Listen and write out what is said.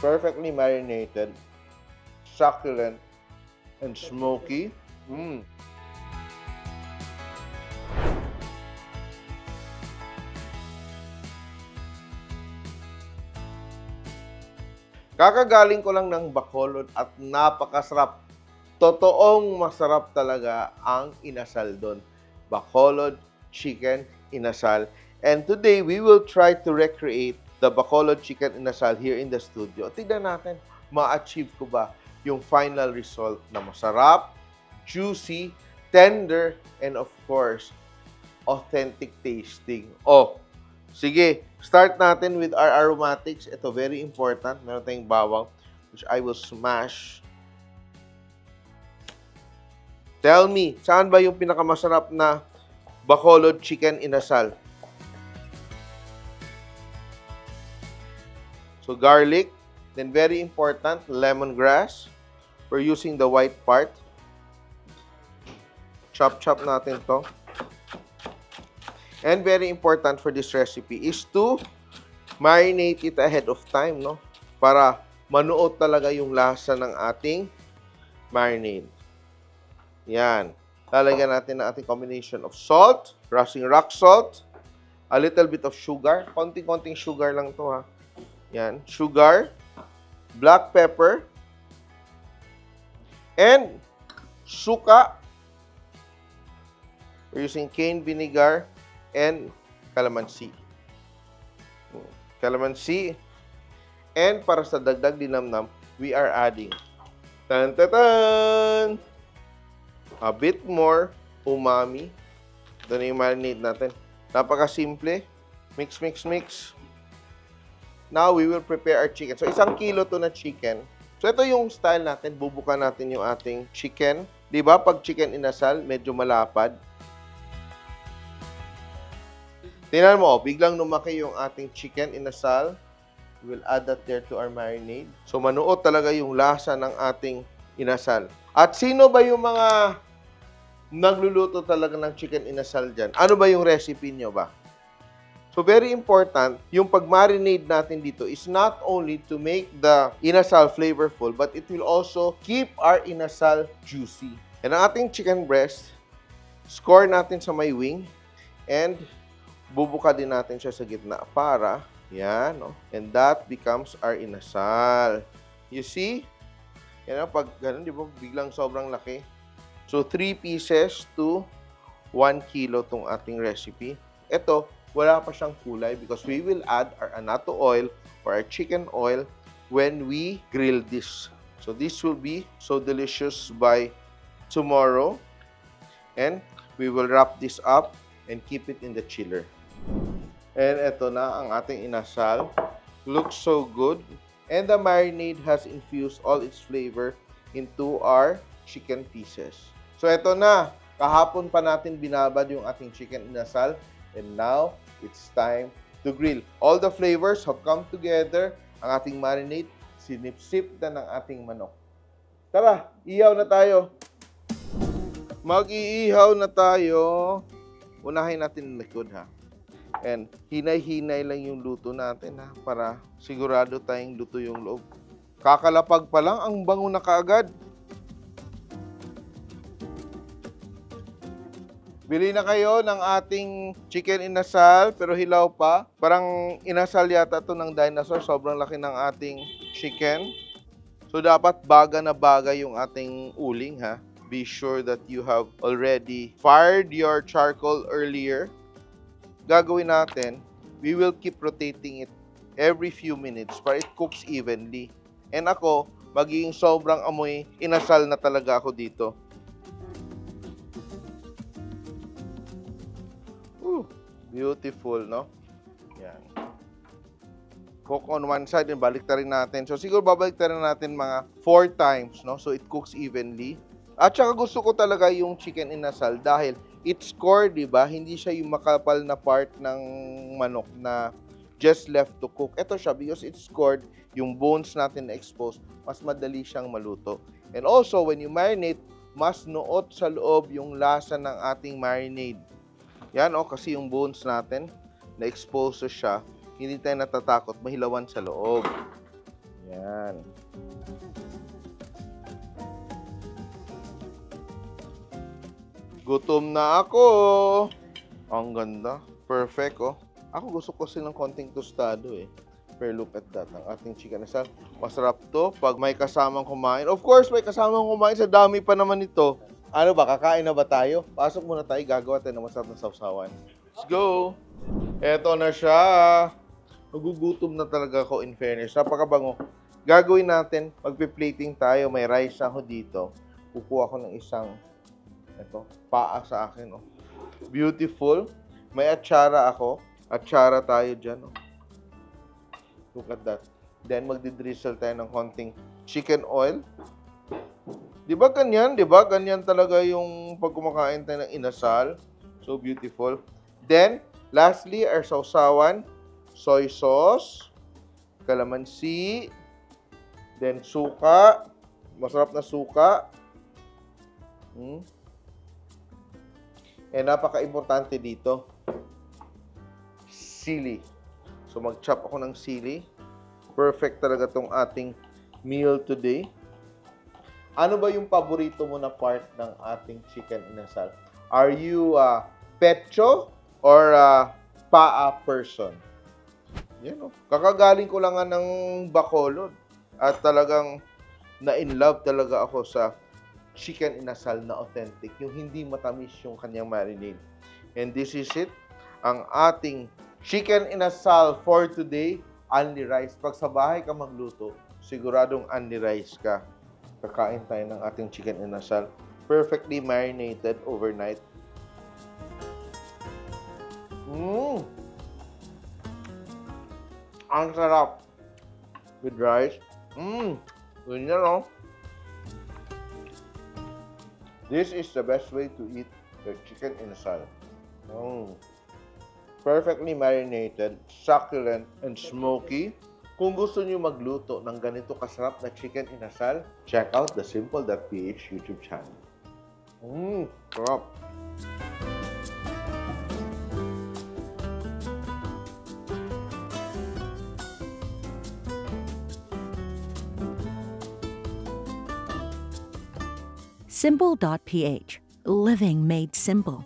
Perfectly marinated, succulent, and smoky. Kakagaling ko lang ng Bacolod at napakasarap. Totoong masarap talaga ang inasal doon. Bacolod chicken inasal. And today, we will try to recreate the Bacolod chicken inasal here in the studio. Tignan natin, ma-achieve ko ba yung final result na masarap, juicy, tender, and of course, authentic tasting. Oh, sige, start natin with our aromatics. Ito, very important. Meron tayong bawang, which I will smash. Tell me, saan ba yung pinakamasarap na Bacolod chicken inasal? So, garlic. Then, very important, lemongrass. We're using the white part. Chop natin to. And very important for this recipe is to marinate it ahead of time, no? Para manuot talaga yung lasa ng ating marinade. Yan. Lalagyan natin ng ating combination of salt, Russian rock salt, a little bit of sugar. Konting-konting sugar lang to, ha. Yan. Sugar, black pepper, and suka. We're using cane vinegar and calamansi. Calamansi. And para sa dagdag dinamnam, we are adding tan-tan-tan! A bit more umami. Ito na yung marinade natin. Napaka-simple. Mix, mix, mix. Now, we will prepare our chicken. So, 1 kilo to na chicken. So, ito yung style natin. Bubuka natin yung ating chicken. Diba? Pag chicken inasal, medyo malapad. Tingnan mo, biglang lumaki yung ating chicken inasal. We will add that there to our marinade. So, manuot talaga yung lasa ng ating inasal. At sino ba yung mga nagluluto talaga ng chicken inasal dyan? Ano ba yung recipe nyo ba? So, very important, yung pag-marinade natin dito is not only to make the inasal flavorful, but it will also keep our inasal juicy. And ang ating chicken breast, score natin sa may wing, and bubuka din natin siya sa gitna para, yan, no? And that becomes our inasal. You see? Yan, pag ganun, di ba, biglang sobrang laki. So, 3 pieces to 1 kilo tong ating recipe. Ito, wala pa siyang kulay because we will add our annatto oil or our chicken oil when we grill this. So, this will be so delicious by tomorrow. And we will wrap this up and keep it in the chiller. And ito na ang ating inasal. Looks so good. And the marinade has infused all its flavor into our chicken pieces. So, ito na. Kahapon pa natin binabad yung ating chicken inasal. And now, it's time to grill. All the flavors have come together. Ang ating marinade, sinip-sip na ng ating manok. Tara, ihaw na tayo. Mag-iihaw na tayo. Unahin natin ang likod, ha. And hinay-hinay lang yung luto natin, ha, para sigurado tayong luto yung loob. Kakalapag pa lang, ang bango na kaagad. Bili na kayo ng ating chicken inasal, pero hilaw pa. Parang inasal yata ito ng dinosaur. Sobrang laki ng ating chicken. So, dapat baga na baga yung ating uling, ha. Be sure that you have already fired your charcoal earlier. Gagawin natin, we will keep rotating it every few minutes para it cooks evenly. And ako, magiging sobrang amoy inasal na talaga ako dito. Beautiful, no? Yan. Cook on one side and balik rin natin. So, siguro babalik rin natin mga 4 times, no? So, it cooks evenly. At saka gusto ko talaga yung chicken inasal dahil it's core, di ba? Hindi siya yung makapal na part ng manok na just left to cook. Ito siya because it's scored, yung bones natin na exposed, mas madali siyang maluto. And also, when you marinate, mas nuot sa loob yung lasa ng ating marinade. Yan, oh, kasi yung bones natin, na-expose siya, hindi tayo natatakot, mahilawan sa loob. Yan. Gutom na ako. Ang ganda. Perfect, oh. Ako gusto ko silang konting tostado, eh. Pero look at that. Ang ating chicken asal. Masarap to pag may kasamang kumain. Of course, may kasamang kumain. Sa dami pa naman ito. Ano ba? Kakain na ba tayo? Pasok muna tayo. Gagawa tayo ng masarap na sausawan. Let's go! Eto na siya. Nagugutom na talaga ako, in fairness. Napakabango. Gagawin natin, magpi-plating tayo. May rice ako dito. Kukuha ko ng isang paa sa akin. Oh. Beautiful. May atsara ako. Atsara tayo dyan. Oh. Look at that. Then, magdidrizzle tayo ng konting chicken oil. Di ba ganyan? Di ba? Ganyan talaga yung pag kumakain tayo ng inasal. So beautiful. Then, lastly, our sausawan. Soy sauce. Kalamansi. Then, suka. Masarap na suka. Napaka-importante dito. Sili. So, mag-chop ako ng sili. Perfect talaga tong ating meal today. Ano ba yung paborito mo na part ng ating chicken inasal? Are you pecho or paa person? Yan, oh. Kakagaling ko lang nga ng Bacolod. At talagang na-in-love talaga ako sa chicken inasal na authentic. Yung hindi matamis yung kanyang marinade. And this is it. Ang ating chicken inasal for today. Only rice. Pag sa bahay ka magluto, siguradong only rice ka. Kakain tayo ng ating chicken inasal. Perfectly marinated overnight. Ang sarap. With rice. Ganyan, no? This is the best way to eat the chicken inasal. Perfectly marinated, succulent, and smoky. Kung gusto niyo magluto ng ganito kasarap na chicken inasal, check out the Simple.ph YouTube channel. Sarap. Simple.ph. Living made simple.